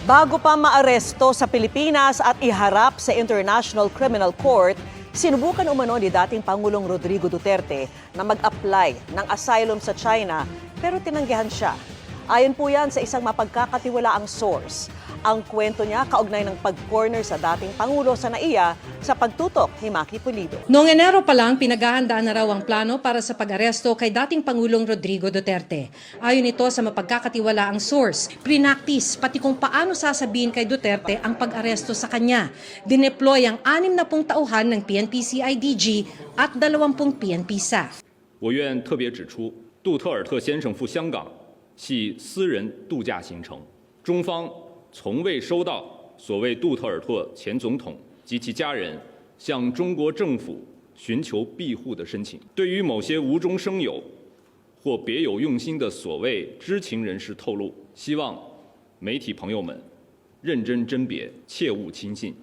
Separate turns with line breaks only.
Bago pa maaresto sa Pilipinas at iharap sa International Criminal Court, sinubukan umano ni dating Pangulong Rodrigo Duterte na mag-apply ng asylum sa China pero tinanggihan siya. Ayon po yan sa isang mapagkakatiwalaang source. Ang kwento niya kaugnay ng pag-corner sa dating Pangulo sa NAIA sa pagtutok ni Maki Pulido.
Noong Enero pa lang, pinaghahandaan na raw ang plano para sa pag-aresto kay dating Pangulong Rodrigo Duterte. Ayon ito sa mapagkakatiwalaang source, prinaktis pati kung paano sasabihin kay Duterte ang pag-aresto sa kanya. Dineploy ang 60 tauhan ng PNP-CIDG at 20 PNP staff.
我愿特别指出，杜特尔特先生赴香港系私人度假行程，中方从未收到所谓杜特尔特前总统及其家人向中国政府寻求庇护的申请。对于某些无中生有或别有用心的所谓知情人士透露，希望媒体朋友们认真甄别，切勿轻信。